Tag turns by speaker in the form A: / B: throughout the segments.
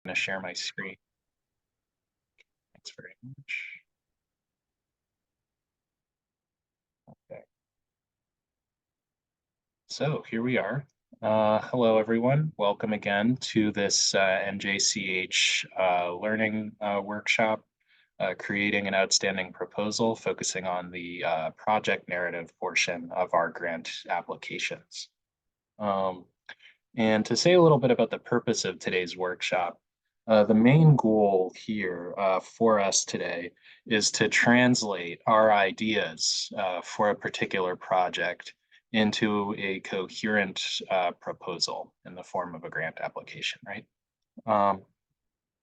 A: going to share my screen. Thanks very much. Okay. So here we are. Hello, everyone. Welcome again to this NJCH learning workshop, creating an outstanding proposal, focusing on the project narrative portion of our grant applications. And to say a little bit about the purpose of today's workshop, the main goal here for us today is to translate our ideas for a particular project into a coherent proposal in the form of a grant application, right? Um,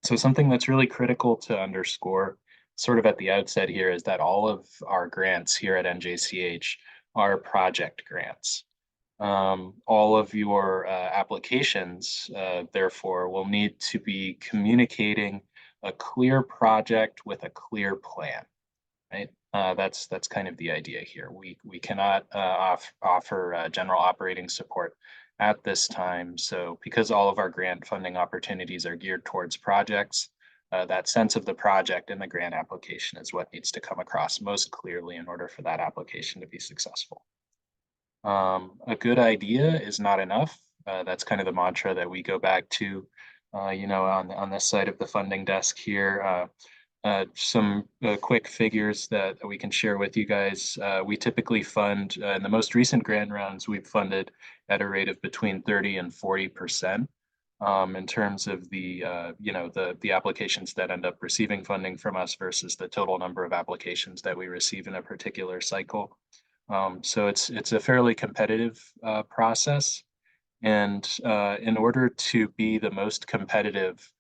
A: so something that's really critical to underscore sort of at the outset here is that all of our grants here at NJCH are project grants. All of your applications, therefore, will need to be communicating a clear project with a clear plan, right? That's kind of the idea here. We cannot offer general operating support at this time. So because all of our grant funding opportunities are geared towards projects, that sense of the project in the grant application is what needs to come across most clearly in order for that application to be successful. A good idea is not enough. That's kind of the mantra that we go back to, on this side of the funding desk here. Some quick figures that we can share with you guys. We typically fund, in the most recent grant rounds, we've funded at a rate of between 30 and 40%. In terms of the applications that end up receiving funding from us versus the total number of applications that we receive in a particular cycle. So it's a fairly competitive process, and in order to be the most competitive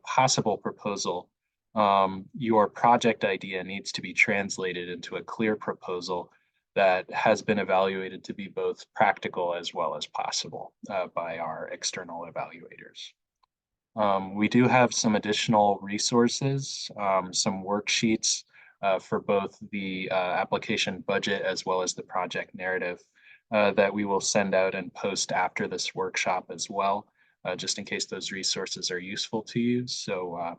A: possible proposal, your project idea needs to be translated into a clear proposal that has been evaluated to be both practical as well as possible by our external evaluators. We do have some additional resources, some worksheets for both the application budget as well as the project narrative that we will send out and post after this workshop as well, just in case those resources are useful to you. So,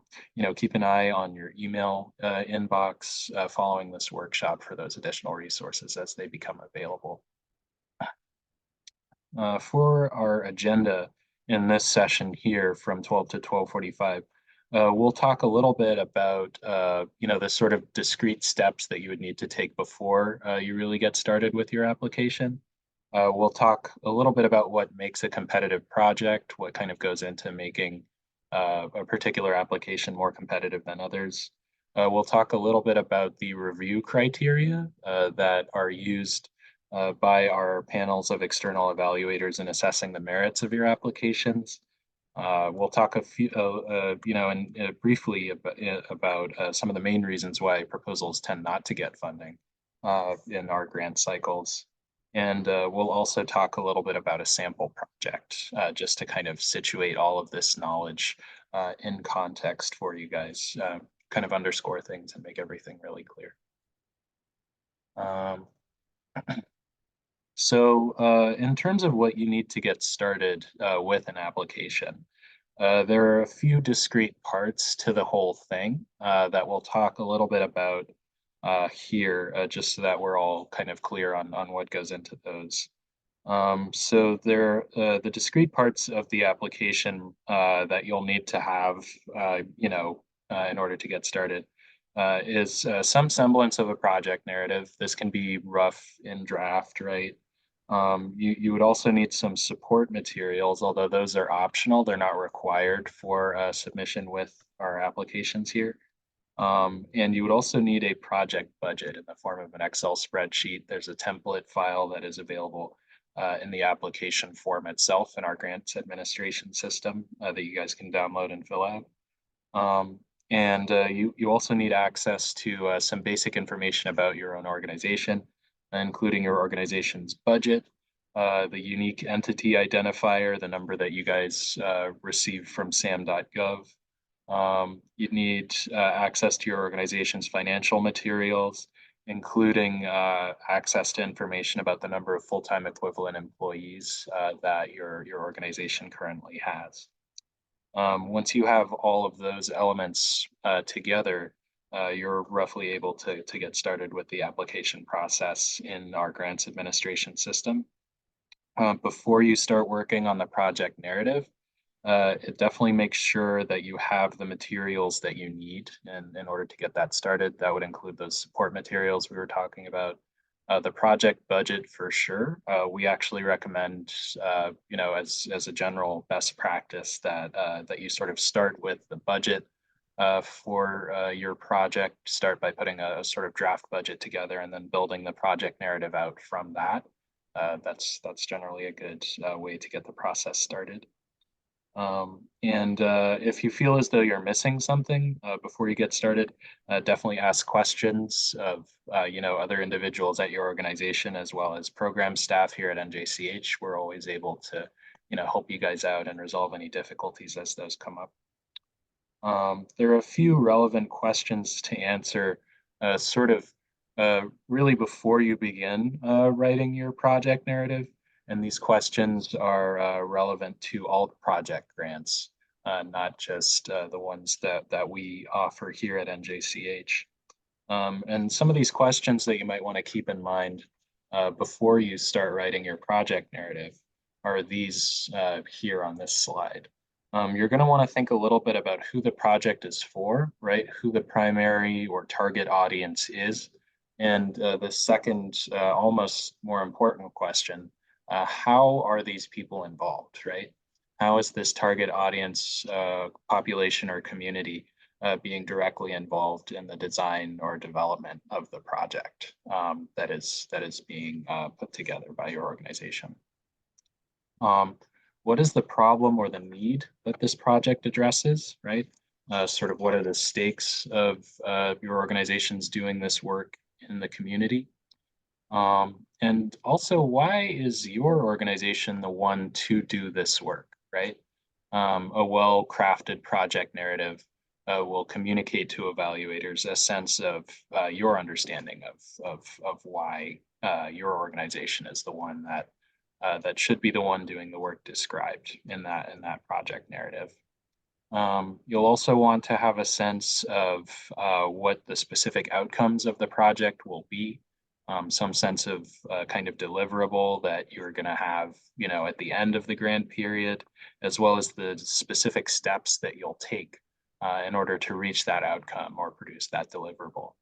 A: keep an eye on your email inbox following this workshop for those additional resources as they become available. For our agenda in this session here from 12 to 12:45, we'll talk a little bit about, the sort of discrete steps that you would need to take before you really get started with your application. We'll talk a little bit about what makes a competitive project, what kind of goes into making a particular application more competitive than others. We'll talk a little bit about the review criteria that are used by our panels of external evaluators in assessing the merits of your applications. We'll talk briefly about some of the main reasons why proposals tend not to get funding in our grant cycles. And we'll also talk a little bit about a sample project, just to kind of situate all of this knowledge in context for you guys, kind of underscore things and make everything really clear. So in terms of what you need to get started with an application, there are a few discrete parts to the whole thing that we'll talk a little bit about here, just so that we're all kind of clear on what goes into those. So the discrete parts of the application that you'll need to have, in order to get started is some semblance of a project narrative. This can be rough in draft, right? You would also need some support materials, although those are optional. They're not required for submission with our applications here. And you would also need a project budget in the form of an Excel spreadsheet. There's a template file that is available in the application form itself in our grants administration system that you guys can download and fill out. And you also need access to some basic information about your own organization, including your organization's budget, the unique entity identifier, the number that you guys receive from sam.gov. You'd need access to your organization's financial materials, including access to information about the number of full-time equivalent employees that your organization currently has. Once you have all of those elements together, you're roughly able to get started with the application process in our grants administration system. Before you start working on the project narrative, it definitely makes sure that you have the materials that you need in order to get that started. That would include those support materials we were talking about. The project budget for sure. We actually recommend, as a general best practice that you sort of start with the budget for your project. Start by putting a sort of draft budget together and then building the project narrative out from that. That's generally a good way to get the process started. And if you feel as though you're missing something before you get started, definitely ask questions of other individuals at your organization as well as program staff here at NJCH. We're always able to help you guys out and resolve any difficulties as those come up. There are a few relevant questions to answer, sort of really before you begin writing your project narrative. And these questions are relevant to all project grants, not just the ones that we offer here at NJCH. And some of these questions that you might want to keep in mind before you start writing your project narrative are these here on this slide. You're going to want to think a little bit about who the project is for, right? Who the primary or target audience is. And the second, almost more important question, how are these people involved, right? How is this target audience, population or community being directly involved in the design or development of the project that is being put together by your organization? Um, what is the problem or the need that this project addresses, right? Sort of what are the stakes of your organization's doing this work in the community? And also, why is your organization the one to do this work, right? A well-crafted project narrative will communicate to evaluators a sense of your understanding of why your organization is the one that should be the one doing the work described in that project narrative. You'll also want to have a sense of what the specific outcomes of the project will be, some sense of kind of deliverable that you're going to have, at the end of the grant period, as well as the specific steps that you'll take in order to reach that outcome or produce that deliverable.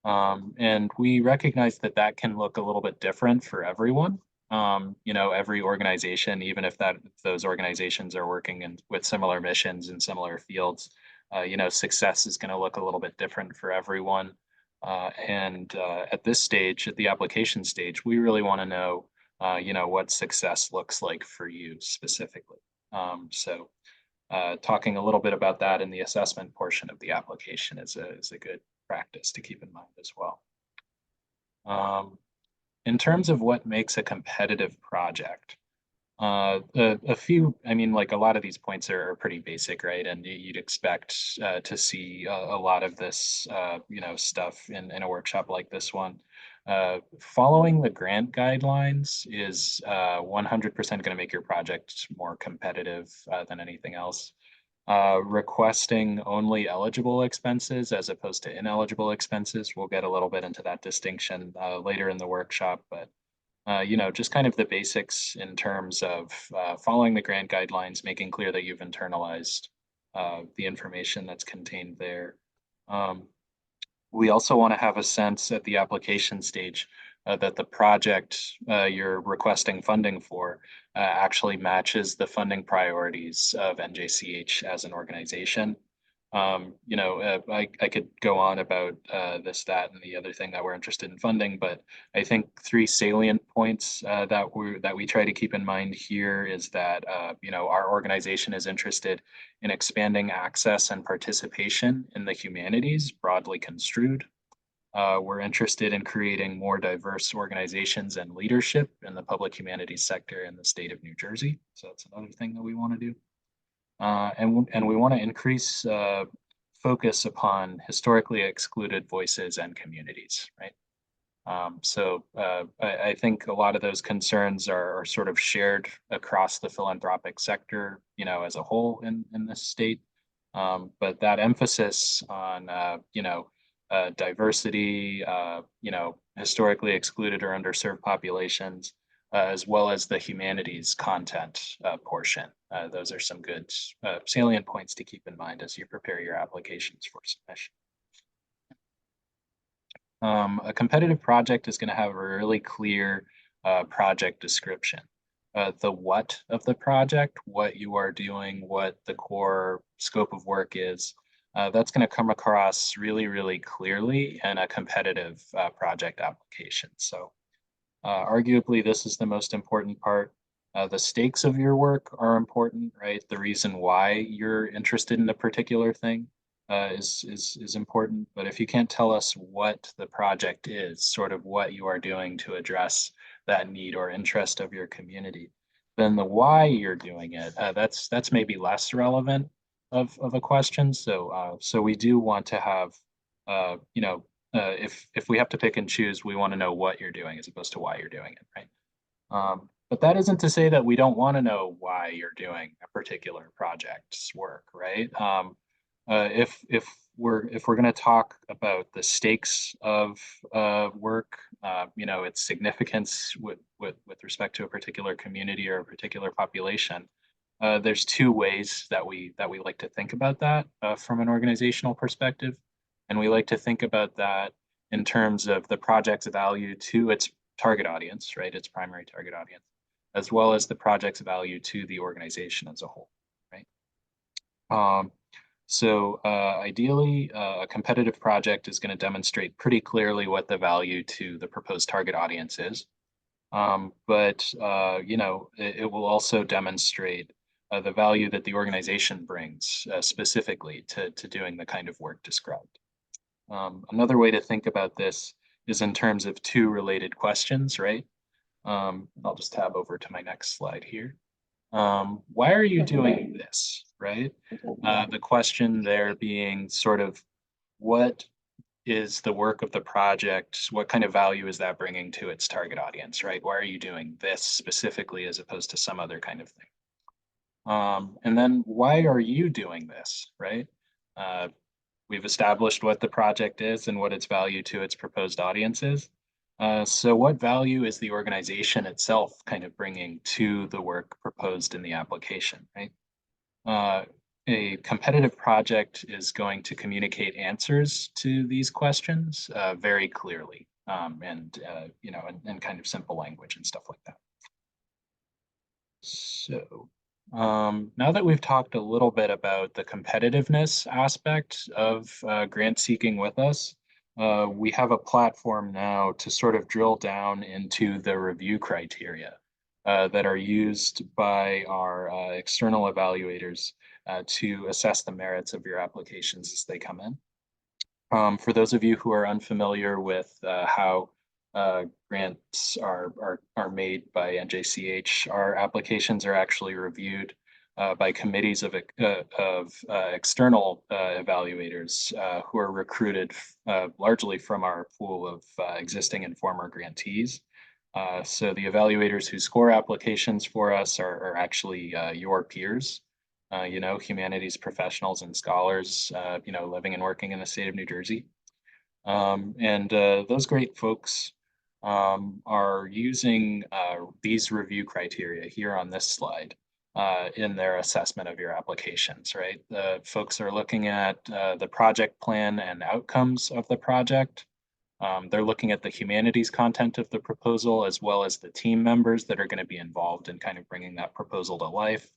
A: And we recognize that that can look a little bit different for everyone. Every organization, even if those organizations are working with similar missions in similar fields, success is going to look a little bit different for everyone. And at this stage, at the application stage, we really want to know, what success looks like for you specifically. So talking a little bit about that in the assessment portion of the application is a good practice to keep in mind as well. In terms of what makes a competitive project, a few, I mean, like a lot of these points are pretty basic, right? And you'd expect to see a lot of this, stuff in a workshop like this one. Following the grant guidelines is 100% going to make your project more competitive than anything else. Requesting only eligible expenses as opposed to ineligible expenses. We'll get a little bit into that distinction later in the workshop, but just kind of the basics in terms of following the grant guidelines, making clear that you've internalized the information that's contained there. We also want to have a sense at the application stage that the project you're requesting funding for actually matches the funding priorities of NJCH as an organization. I could go on about this, that, and the other thing that we're interested in funding, but I think three salient points that we try to keep in mind here is that our organization is interested in expanding access and participation in the humanities, broadly construed. We're interested in creating more diverse organizations and leadership in the public humanities sector in the state of New Jersey. So that's another thing that we want to do. And we want to increase focus upon historically excluded voices and communities, right? I think a lot of those concerns are sort of shared across the philanthropic sector, as a whole in this state. But that emphasis on, diversity, historically excluded or underserved populations, as well as the humanities content portion. Those are some good salient points to keep in mind as you prepare your applications for submission. A competitive project is going to have a really clear project description. The what of the project, what you are doing, what the core scope of work is, that's going to come across really, really clearly in a competitive project application. So arguably, this is the most important part. The stakes of your work are important, right? The reason why you're interested in a particular thing is important. But if you can't tell us what the project is, sort of what you are doing to address that need or interest of your community, then the why you're doing it, that's maybe less relevant of a question. So we do want to have, if we have to pick and choose, we want to know what you're doing as opposed to why you're doing it, right? But that isn't to say that we don't want to know why you're doing a particular project's work, right? If we're going to talk about the stakes of work, its significance with respect to a particular community or a particular population, there's two ways that we like to think about that from an organizational perspective, and we like to think about that in terms of the project's value to its target audience, right? Its primary target audience, as well as the project's value to the organization as a whole, right? Ideally, a competitive project is going to demonstrate pretty clearly what the value to the proposed target audience is. It will also demonstrate the value that the organization brings specifically to doing the kind of work described. Another way to think about this is in terms of two related questions, right? I'll just tab over to my next slide here. Why are you doing this, right? The question there being sort of what is the work of the project? What kind of value is that bringing to its target audience, right? Why are you doing this specifically as opposed to some other kind of thing? And then why are you doing this, right? We've established what the project is and what its value to its proposed audience is. So what value is the organization itself kind of bringing to the work proposed in the application, right? A competitive project is going to communicate answers to these questions very clearly and in kind of simple language and stuff like that. So now that we've talked a little bit about the competitiveness aspect of grant seeking with us, we have a platform now to sort of drill down into the review criteria that are used by our external evaluators to assess the merits of your applications as they come in. For those of you who are unfamiliar with how grants are made by NJCH, our applications are actually reviewed by committees of external evaluators who are recruited largely from our pool of existing and former grantees. So the evaluators who score applications for us are actually your peers, humanities professionals and scholars, living and working in the state of New Jersey. Those great folks are using these review criteria here on this slide in their assessment of your applications, right? The folks are looking at the project plan and outcomes of the project. They're looking at the humanities content of the proposal, as well as the team members that are going to be involved in kind of bringing that proposal to life.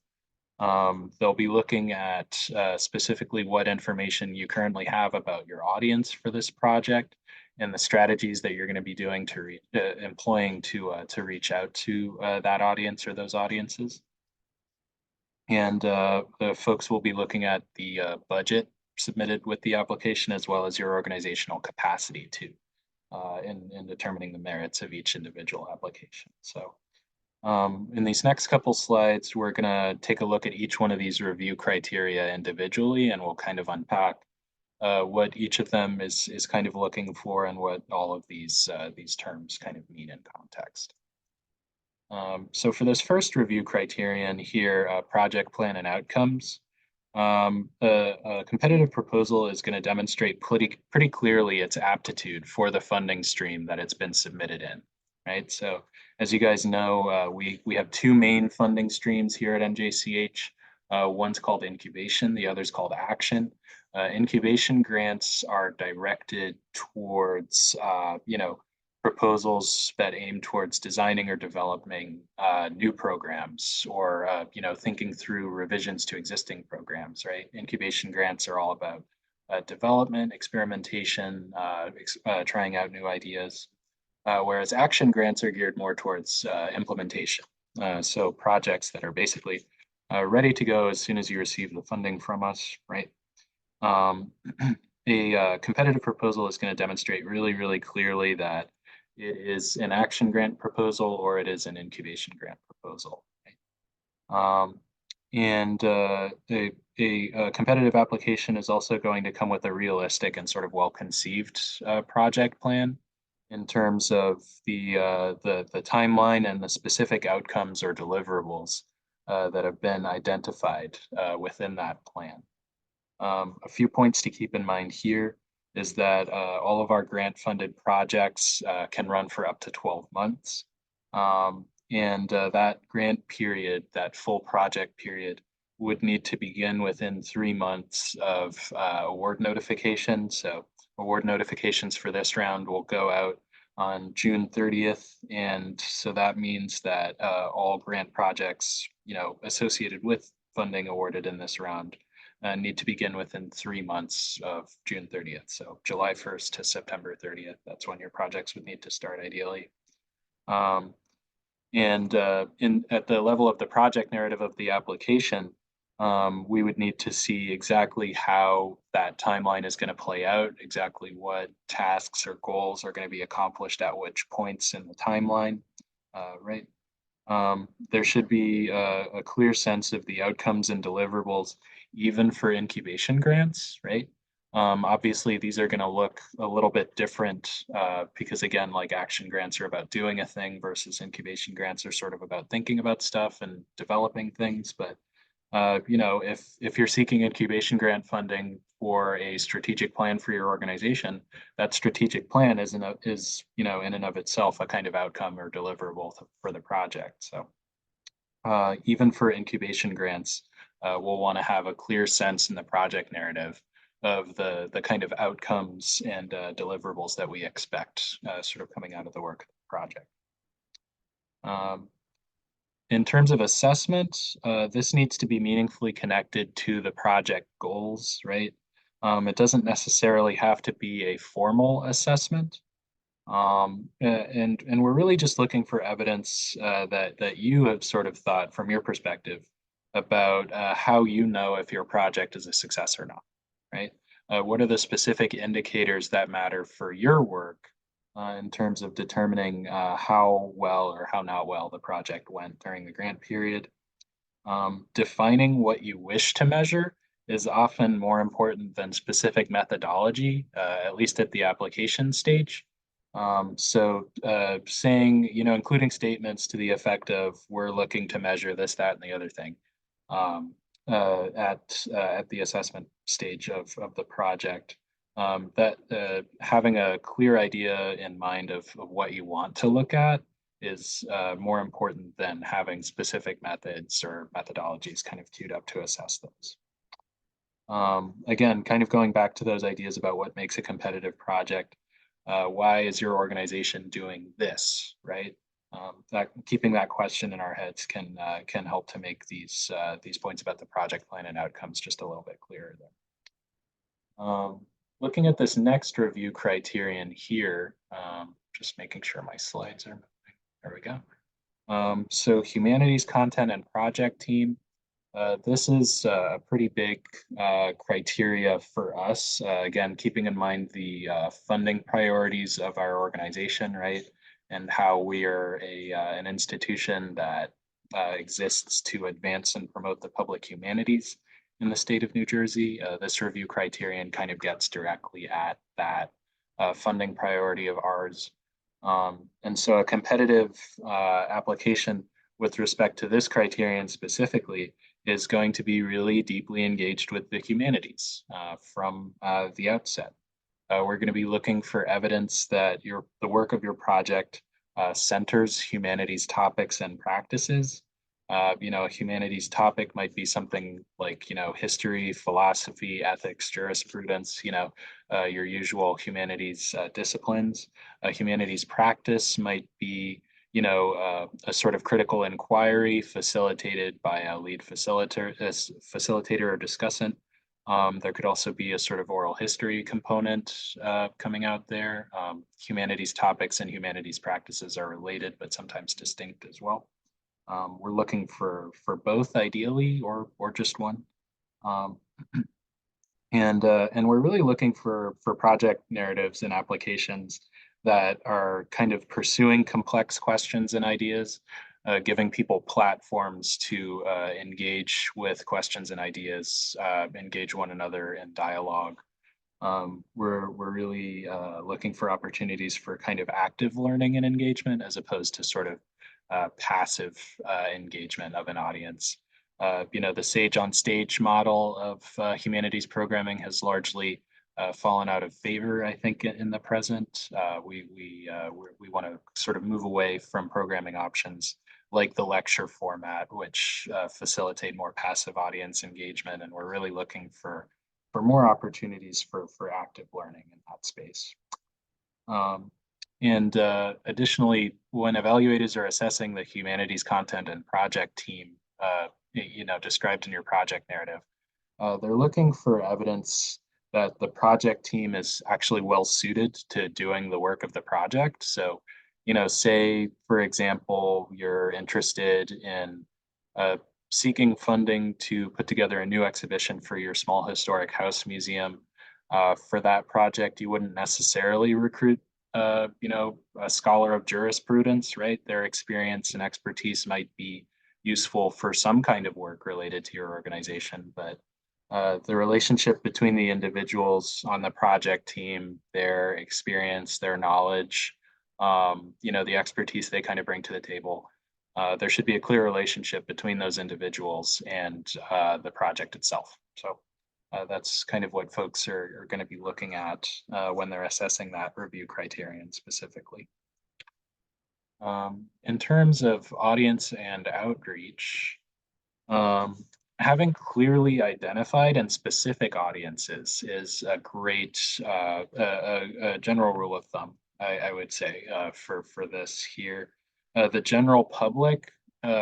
A: They'll be looking at specifically what information you currently have about your audience for this project and the strategies that you're going to be doing to employing to reach out to that audience or those audiences. And the folks will be looking at the budget submitted with the application, as well as your organizational capacity too, in determining the merits of each individual application. So in these next couple slides, we're going to take a look at each one of these review criteria individually, and we'll kind of unpack what each of them is kind of looking for and what all of these terms kind of mean in context. So for this first review criterion here, project plan and outcomes, a competitive proposal is going to demonstrate pretty clearly its aptitude for the funding stream that it's been submitted in, right? So as you guys know, we have two main funding streams here at NJCH. One's called incubation, the other's called action. Incubation grants are directed towards, proposals that aim towards designing or developing new programs or thinking through revisions to existing programs, right? Incubation grants are all about development, experimentation, trying out new ideas, whereas action grants are geared more towards implementation. So projects that are basically ready to go as soon as you receive the funding from us, right? Um, a competitive proposal is going to demonstrate really clearly that it is an action grant proposal or it is an incubation grant proposal. Right? And a competitive application is also going to come with a realistic and sort of well-conceived project plan in terms of the timeline and the specific outcomes or deliverables that have been identified within that plan. A few points to keep in mind here is that all of our grant funded projects can run for up to 12 months. And that grant period, that full project period, would need to begin within 3 months of award notification. So award notifications for this round will go out on June 30th. And so that means that all grant projects, associated with funding awarded in this round need to begin within 3 months of June 30th. So July 1st to September 30th, that's when your projects would need to start ideally. And at the level of the project narrative of the application, we would need to see exactly how that timeline is going to play out, exactly what tasks or goals are going to be accomplished at which points in the timeline, right? There should be a clear sense of the outcomes and deliverables, even for incubation grants, right? Obviously, these are going to look a little bit different because, again, like action grants are about doing a thing versus incubation grants are sort of about thinking about stuff and developing things. But if you're seeking incubation grant funding for a strategic plan for your organization, that strategic plan is in and of itself a kind of outcome or deliverable for the project. So even for incubation grants, we'll want to have a clear sense in the project narrative of the kind of outcomes and deliverables that we expect sort of coming out of the work of the project. In terms of assessment, this needs to be meaningfully connected to the project goals, right? It doesn't necessarily have to be a formal assessment. And we're really just looking for evidence that you have sort of thought from your perspective about how you know if your project is a success or not, right? What are the specific indicators that matter for your work in terms of determining how well or how not well the project went during the grant period? Defining what you wish to measure is often more important than specific methodology, at least at the application stage. So saying, including statements to the effect of we're looking to measure this, that, and the other thing at the assessment stage of the project. That having a clear idea in mind of what you want to look at is more important than having specific methods or methodologies kind of queued up to assess those. Again, kind of going back to those ideas about what makes a competitive project. Why is your organization doing this, right? Keeping that question in our heads can help to make these points about the project plan and outcomes just a little bit clearer there. Looking at this next review criterion here, just making sure my slides are moving. There we go. So humanities content and project team. This is a pretty big criteria for us. Again, keeping in mind the funding priorities of our organization, right? And how we are an institution that exists to advance and promote the public humanities. in the state of New Jersey. This review criterion kind of gets directly at that funding priority of ours. And so a competitive application with respect to this criterion specifically is going to be really deeply engaged with the humanities from the outset. We're going to be looking for evidence that the work of your project centers humanities topics and practices. A humanities topic might be something like, history, philosophy, ethics, jurisprudence, your usual humanities disciplines. A humanities practice might be, a sort of critical inquiry facilitated by a lead facilitator or discussant. There could also be a sort of oral history component coming out there. Humanities topics and humanities practices are related, but sometimes distinct as well. We're looking for both ideally, or just one. Um, and we're really looking for project narratives and applications that are kind of pursuing complex questions and ideas, giving people platforms to engage with questions and ideas, engage one another in dialogue. We're really looking for opportunities for kind of active learning and engagement as opposed to sort of passive engagement of an audience. The Sage on Stage model of humanities programming has largely fallen out of favor, I think, in the present. We want to sort of move away from programming options like the lecture format, which facilitate more passive audience engagement, and we're really looking for more opportunities for active learning in that space. And additionally, when evaluators are assessing the humanities content and project team, described in your project narrative, they're looking for evidence that the project team is actually well suited to doing the work of the project. So, say, for example, you're interested in seeking funding to put together a new exhibition for your small historic house museum. For that project, you wouldn't necessarily recruit a scholar of jurisprudence, right? Their experience and expertise might be useful for some kind of work related to your organization, but the relationship between the individuals on the project team, their experience, their knowledge, the expertise they kind of bring to the table, there should be a clear relationship between those individuals and the project itself. So that's kind of what folks are going to be looking at when they're assessing that review criterion specifically. In terms of audience and outreach, having clearly identified and specific audiences is a great a general rule of thumb, I would say, for this here. The general public,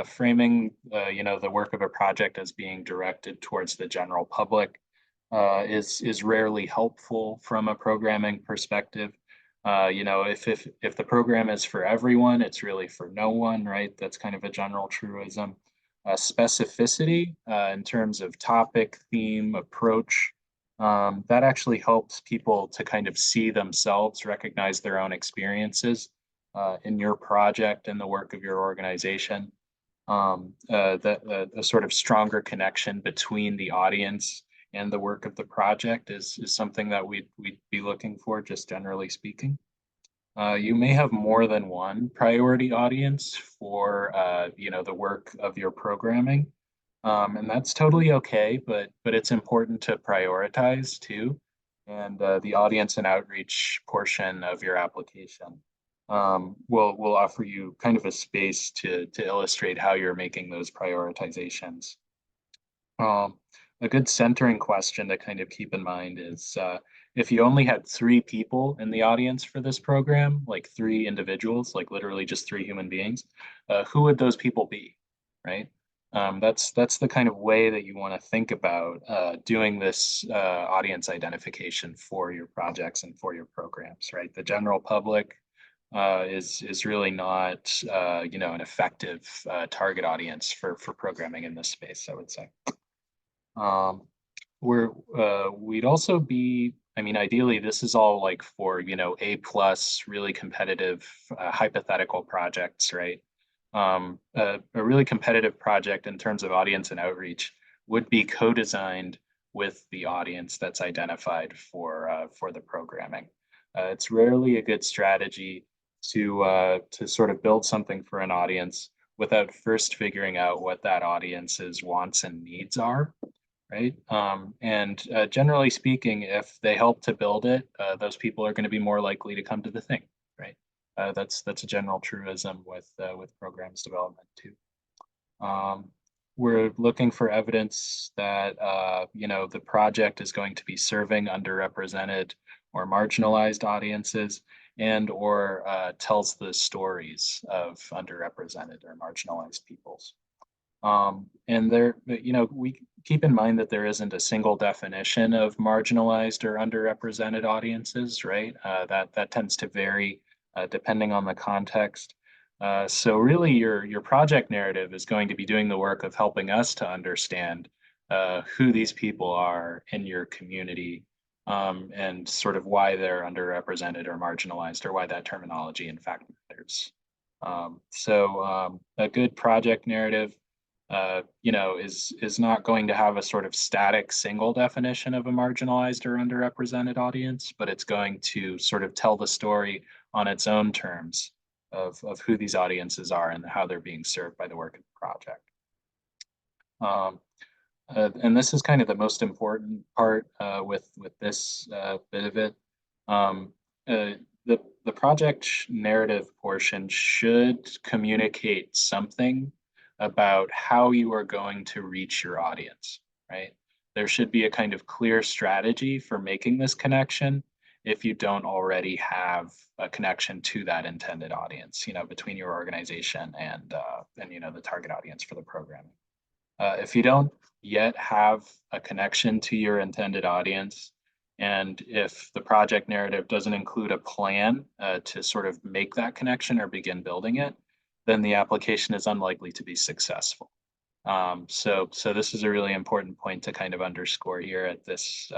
A: framing the work of a project as being directed towards the general public is rarely helpful from a programming perspective. If the program is for everyone, it's really for no one, right? That's kind of a general truism. Specificity in terms of topic, theme, approach, that actually helps people to kind of see themselves, recognize their own experiences in your project and the work of your organization. A sort of stronger connection between the audience and the work of the project is something that we'd be looking for, just generally speaking. You may have more than one priority audience for the work of your programming, and that's totally okay. But it's important to prioritize too, and the audience and outreach portion of your application will offer you kind of a space to illustrate how you're making those prioritizations. A good centering question to kind of keep in mind is if you only had 3 people in the audience for this program, like 3 individuals, like literally just 3 human beings, who would those people be, right? That's the kind of way that you want to think about doing this audience identification for your projects and for your programs, right? The general public is really not an effective target audience for programming in this space, I would say. We'd also be, I mean, ideally, this is all like for, A plus, really competitive hypothetical projects, right? A really competitive project in terms of audience and outreach would be co-designed with the audience that's identified for the programming. It's rarely a good strategy to sort of build something for an audience without first figuring out what that audience's wants and needs are, right? And generally speaking, if they help to build it, those people are going to be more likely to come to the thing, right? That's a general truism with programs development too. Um, we're looking for evidence that the project is going to be serving underrepresented or marginalized audiences and or tells the stories of underrepresented or marginalized peoples. And there, we keep in mind that there isn't a single definition of marginalized or underrepresented audiences, right? That tends to vary depending on the context. So really, your project narrative is going to be doing the work of helping us to understand who these people are in your community, and sort of why they're underrepresented or marginalized, or why that terminology in fact matters. A good project narrative is not going to have a sort of static single definition of a marginalized or underrepresented audience, but it's going to sort of tell the story on its own terms of who these audiences are and how they're being served by the work of the project. And this is kind of the most important part with this bit of it. Um, the project narrative portion should communicate something about how you are going to reach your audience, right? There should be a kind of clear strategy for making this connection if you don't already have a connection to that intended audience, between your organization and the target audience for the programming. If you don't yet have a connection to your intended audience, and if the project narrative doesn't include a plan to sort of make that connection or begin building it, then the application is unlikely to be successful. So this is a really important point to kind of underscore here at this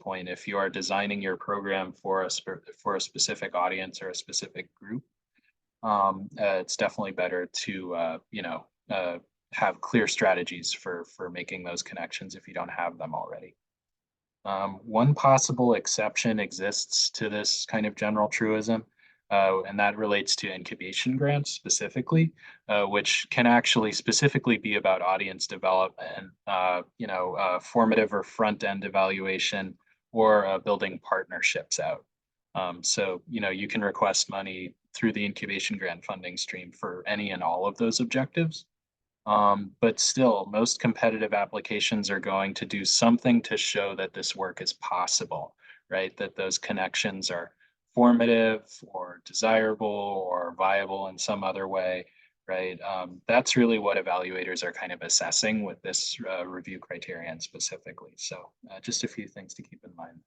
A: point. If you are designing your program for a specific audience or a specific group, it's definitely better to have clear strategies for making those connections if you don't have them already. One possible exception exists to this kind of general truism, and that relates to incubation grants specifically, which can actually specifically be about audience development, formative or front end evaluation, or building partnerships out. So, you can request money through the incubation grant funding stream for any and all of those objectives. But still, most competitive applications are going to do something to show that this work is possible, right? That those connections are formative or desirable or viable in some other way, right? That's really what evaluators are kind of assessing with this review criterion specifically. So just a few things to keep in mind.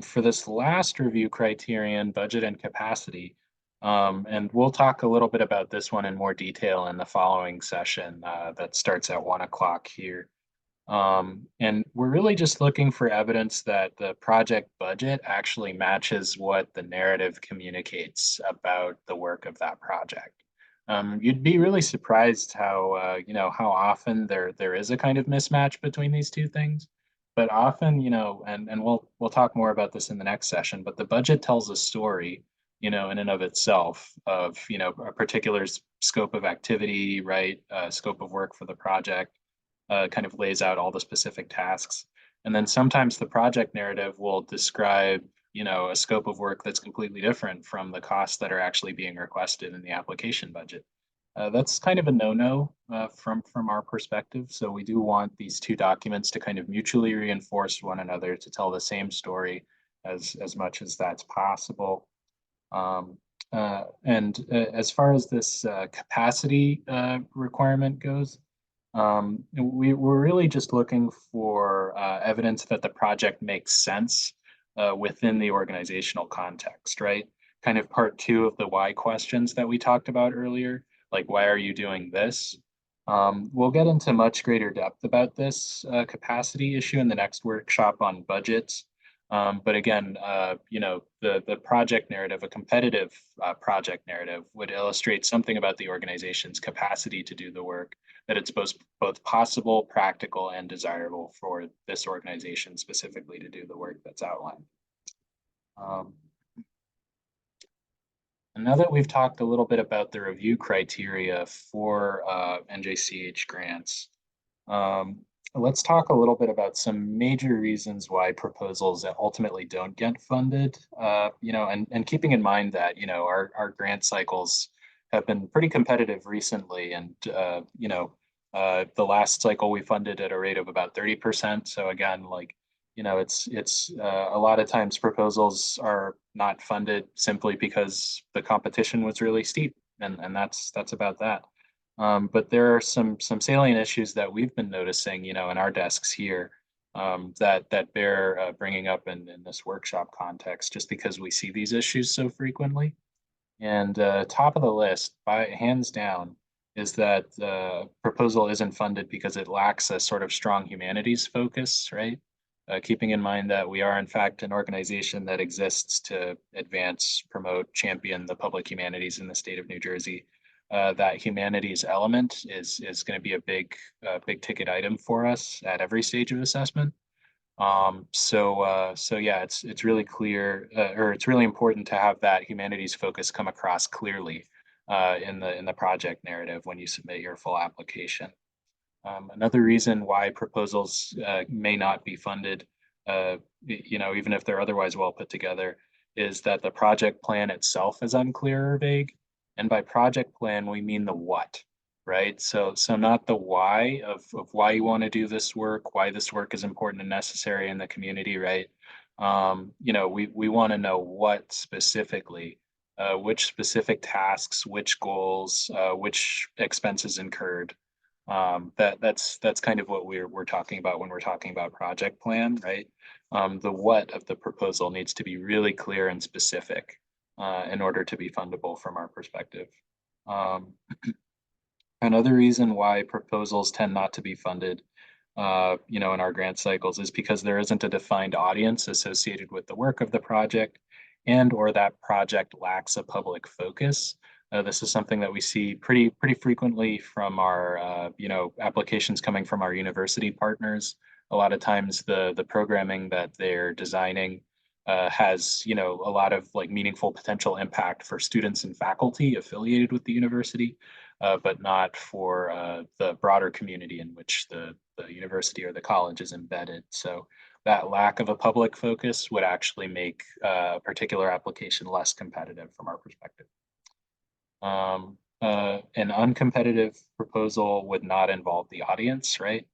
A: For this last review criterion, budget and capacity, and we'll talk a little bit about this one in more detail in the following session that starts at 1 o'clock here. And we're really just looking for evidence that the project budget actually matches what the narrative communicates about the work of that project. You'd be really surprised how often there is a kind of mismatch between these two things. But often, and we'll talk more about this in the next session, but the budget tells a story, in and of itself of, a particular scope of activity, right? Scope of work for the project, kind of lays out all the specific tasks. And then sometimes the project narrative will describe, a scope of work that's completely different from the costs that are actually being requested in the application budget. That's kind of a no-no from our perspective. So we do want these two documents to kind of mutually reinforce one another to tell the same story as much as that's possible. As far as this capacity requirement goes, we're really just looking for evidence that the project makes sense within the organizational context, right? Kind of part two of the why questions that we talked about earlier, like why are you doing this? We'll get into much greater depth about this capacity issue in the next workshop on budgets. But again, the project narrative, a competitive project narrative, would illustrate something about the organization's capacity to do the work, that it's both possible, practical, and desirable for this organization specifically to do the work that's outlined. Um, and now that we've talked a little bit about the review criteria for NJCH grants, um, let's talk a little bit about some major reasons why proposals that ultimately don't get funded. And keeping in mind that our grant cycles have been pretty competitive recently, and the last cycle we funded at a rate of about 30%. So again, like it's a lot of times proposals are not funded simply because the competition was really steep, and that's about that. But there are some salient issues that we've been noticing, in our desks here, that bear bringing up in this workshop context, just because we see these issues so frequently. And top of the list, by hands down, is that the proposal isn't funded because it lacks a sort of strong humanities focus, right? Keeping in mind that we are, in fact, an organization that exists to advance, promote, champion the public humanities in the state of New Jersey. That humanities element is going to be a big ticket item for us at every stage of assessment. So yeah, it's really clear, or it's really important to have that humanities focus come across clearly in the project narrative when you submit your full application. Another reason why proposals may not be funded, even if they're otherwise well put together, is that the project plan itself is unclear or vague. And by project plan, we mean the what, right? So not the why of why you want to do this work, why this work is important and necessary in the community, right? We want to know what specifically, which specific tasks, which goals, which expenses incurred. That's kind of what we're talking about when we're talking about project plan, right? The what of the proposal needs to be really clear and specific in order to be fundable from our perspective. Um, Another reason why proposals tend not to be funded, in our grant cycles is because there isn't a defined audience associated with the work of the project, and or that project lacks a public focus. This is something that we see pretty frequently from our applications coming from our university partners. A lot of times the programming that they're designing has a lot of like meaningful potential impact for students and faculty affiliated with the university, but not for the broader community in which the university or the college is embedded. So that lack of a public focus would actually make a particular application less competitive from our perspective. An uncompetitive proposal would not involve the audience, right?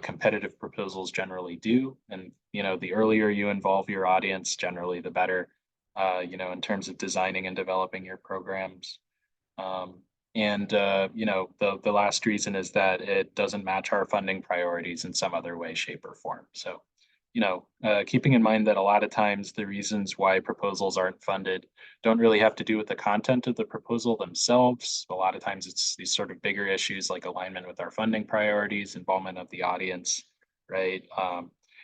A: Competitive proposals generally do, and the earlier you involve your audience, generally the better. In terms of designing and developing your programs. And the last reason is that it doesn't match our funding priorities in some other way, shape, or form. So, keeping in mind that a lot of times the reasons why proposals aren't funded don't really have to do with the content of the proposal themselves. A lot of times it's these sort of bigger issues like alignment with our funding priorities, involvement of the audience, right?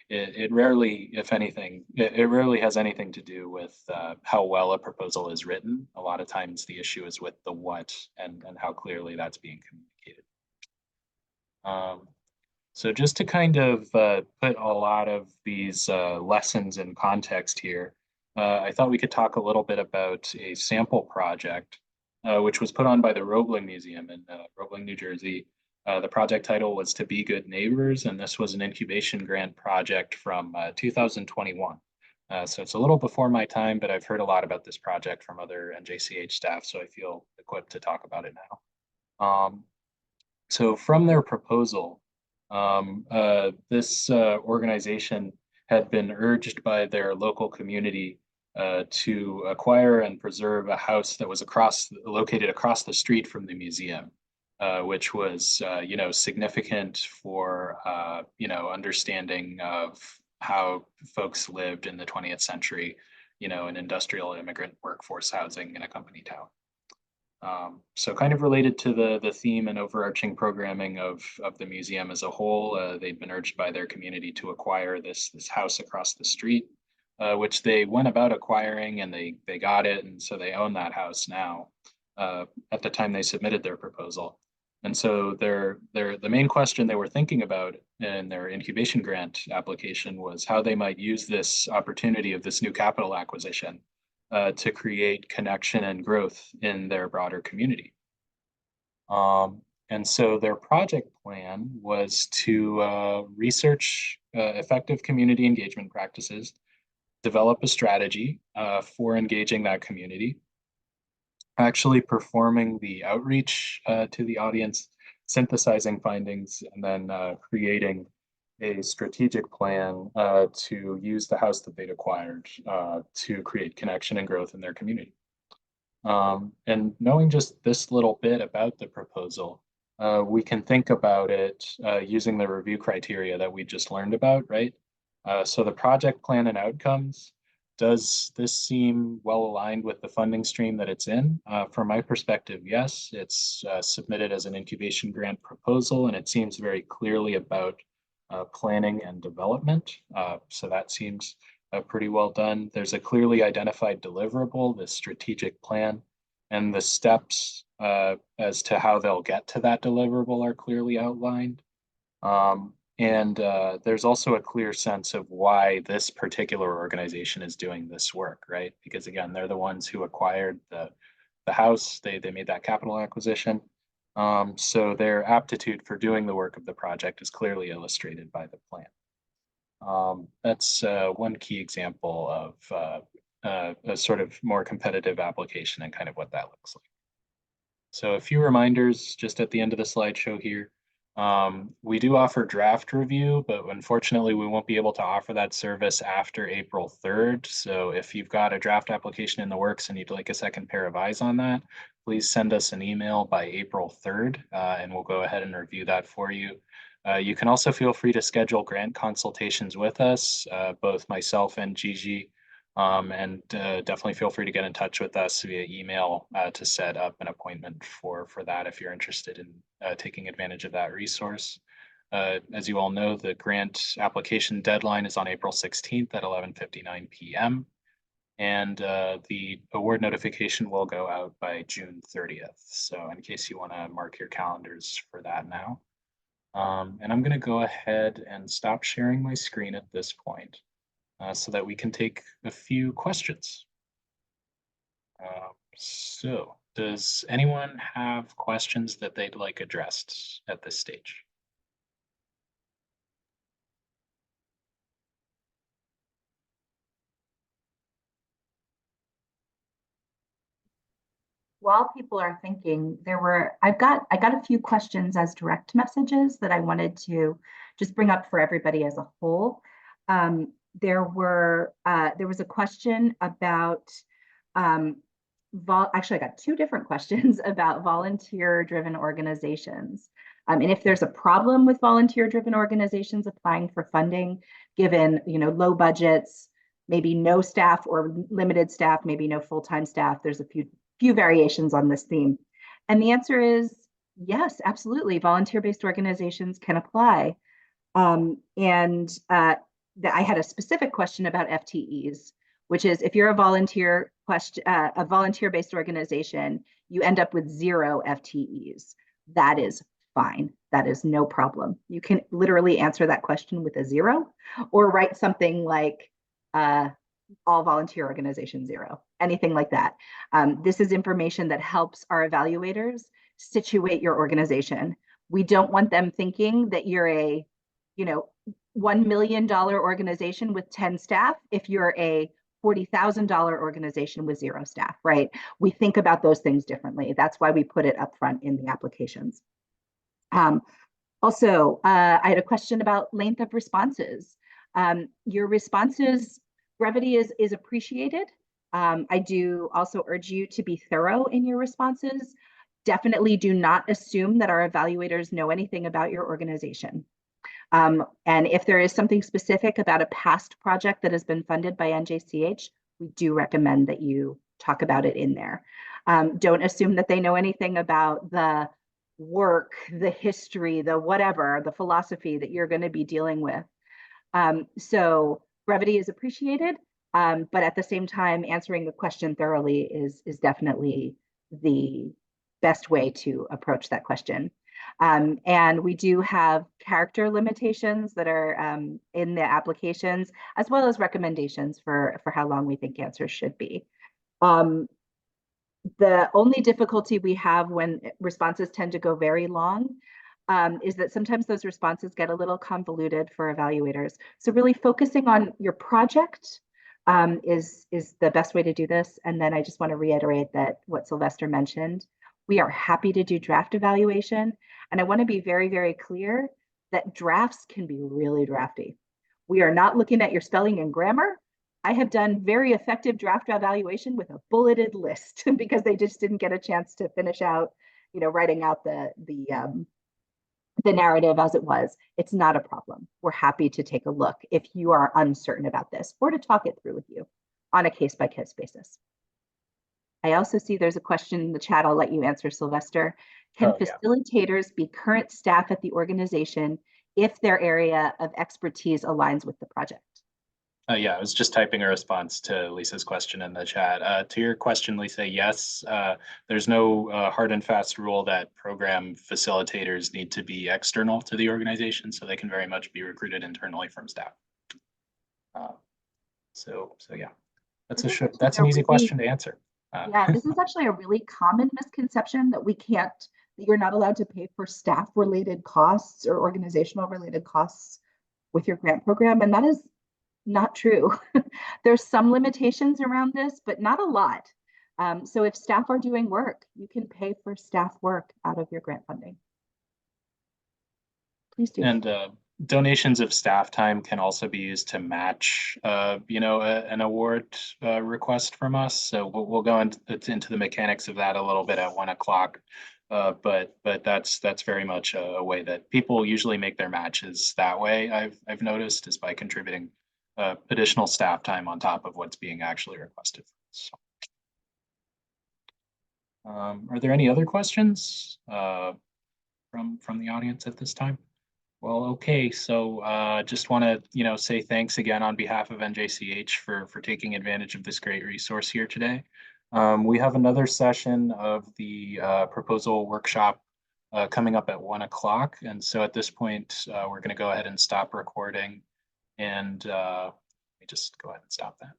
A: It rarely, if anything, it rarely has anything to do with how well a proposal is written. A lot of times the issue is with the what and how clearly that's being communicated. Um, so just to kind of put a lot of these lessons in context here, I thought we could talk a little bit about a sample project, which was put on by the Roebling Museum in Roebling, New Jersey. The project title was To Be Good Neighbors, and this was an incubation grant project from 2021. So it's a little before my time, but I've heard a lot about this project from other NJCH staff, so I feel equipped to talk about it now. So from their proposal, this organization had been urged by their local community to acquire and preserve a house that was located across the street from the museum, which was, significant for, understanding of how folks lived in the 20th century, in industrial immigrant workforce housing in a company town. So kind of related to the theme and overarching programming of the museum as a whole, they've been urged by their community to acquire this house across the street, which they went about acquiring, and they got it, and so they own that house now. At the time they submitted their proposal. And so the main question they were thinking about in their incubation grant application was how they might use this opportunity of this new capital acquisition to create connection and growth in their broader community. And so their project plan was to research effective community engagement practices, develop a strategy for engaging that community, actually performing the outreach to the audience, synthesizing findings, and then creating a strategic plan to use the house that they'd acquired to create connection and growth in their community. And knowing just this little bit about the proposal, we can think about it using the review criteria that we just learned about, right? So the project plan and outcomes, does this seem well aligned with the funding stream that it's in? From my perspective, yes, it's submitted as an incubation grant proposal, and it seems very clearly about planning and development. So that seems pretty well done. There's a clearly identified deliverable, the strategic plan, and the steps as to how they'll get to that deliverable are clearly outlined. And there's also a clear sense of why this particular organization is doing this work, right? Because again, they're the ones who acquired the house, they made that capital acquisition. So their aptitude for doing the work of the project is clearly illustrated by the plan. That's one key example of a sort of more competitive application and kind of what that looks like. So a few reminders just at the end of the slideshow here. We do offer draft review, but unfortunately we won't be able to offer that service after April 3rd. So if you've got a draft application in the works and you'd like a second pair of eyes on that, please send us an email by April 3rd and we'll go ahead and review that for you. You can also feel free to schedule grant consultations with us, both myself and Gigi, and definitely feel free to get in touch with us via email to set up an appointment for that if you're interested in taking advantage of that resource. As you all know, the grant application deadline is on April 16th at 11:59 p.m. And the award notification will go out by June 30th. So in case you want to mark your calendars for that now. And I'm going to go ahead and stop sharing my screen at this point so that we can take a few questions. So does anyone have questions that they'd like addressed at this stage?
B: While people are thinking, I got a few questions as direct messages that I wanted to just bring up for everybody as a whole. There was a question about actually, I got two different questions about volunteer-driven organizations. And if there's a problem with volunteer-driven organizations applying for funding, given low budgets, maybe no staff or limited staff, maybe no full-time staff, there's a few variations on this theme. And the answer is yes, absolutely. Volunteer-based organizations can apply. I had a specific question about FTEs, which is if you're a volunteer-based organization, you end up with 0 FTEs. That is fine. That is no problem. You can literally answer that question with a 0 or write something like all volunteer organizations 0, anything like that. This is information that helps our evaluators situate your organization. We don't want them thinking that you're a, $1 million organization with 10 staff if you're a $40,000 organization with 0 staff, right? We think about those things differently. That's why we put it up front in the applications. Also, I had a question about length of responses. Your responses, brevity is appreciated. I do also urge you to be thorough in your responses. Definitely do not assume that our evaluators know anything about your organization. And if there is something specific about a past project that has been funded by NJCH, we do recommend that you talk about it in there. Don't assume that they know anything about the work, the history, the whatever, the philosophy that you're going to be dealing with. So brevity is appreciated, but at the same time, answering the question thoroughly is definitely the best way to approach that question. And we do have character limitations that are in the applications, as well as recommendations for how long we think answers should be. Um, the only difficulty we have when responses tend to go very long is that sometimes those responses get a little convoluted for evaluators. So really focusing on your project is the best way to do this. And then I just want to reiterate that what Sylvester mentioned, we are happy to do draft evaluation. And I want to be very, very clear that drafts can be really drafty. We are not looking at your spelling and grammar. I have done very effective draft evaluation with a bulleted list because they just didn't get a chance to finish out, writing out the narrative as it was. It's not a problem. We're happy to take a look if you are uncertain about this or to talk it through with you on a case by case basis. I also see there's a question in the chat. I'll let you answer, Sylvester. Can facilitators be current staff at the organization if their area of expertise aligns with the project?
A: Yeah, I was just typing a response to Lisa's question in the chat. To your question, Lisa, yes, there's no hard and fast rule that program facilitators need to be external to the organization, so they can very much be recruited internally from staff. So yeah, that's an easy question to answer.
B: Yeah, this is actually a really common misconception that you're not allowed to pay for staff related costs or organizational related costs with your grant program. And that is not true. There's some limitations around this, but not a lot. So if staff are doing work, you can pay for staff work out of your grant funding. Please do.
A: And donations of staff time can also be used to match, an award request from us. So we'll go into the mechanics of that a little bit at 1 o'clock. But that's very much a way that people usually make their matches that way. I've noticed is by contributing additional staff time on top of what's being actually requested. So, are there any other questions from the audience at this time? Well, okay, so just want to say thanks again on behalf of NJCH for taking advantage of this great resource here today. We have another session of the proposal workshop coming up at 1 o'clock, and so at this point we're going to go ahead and stop recording, and let me just go ahead and stop that.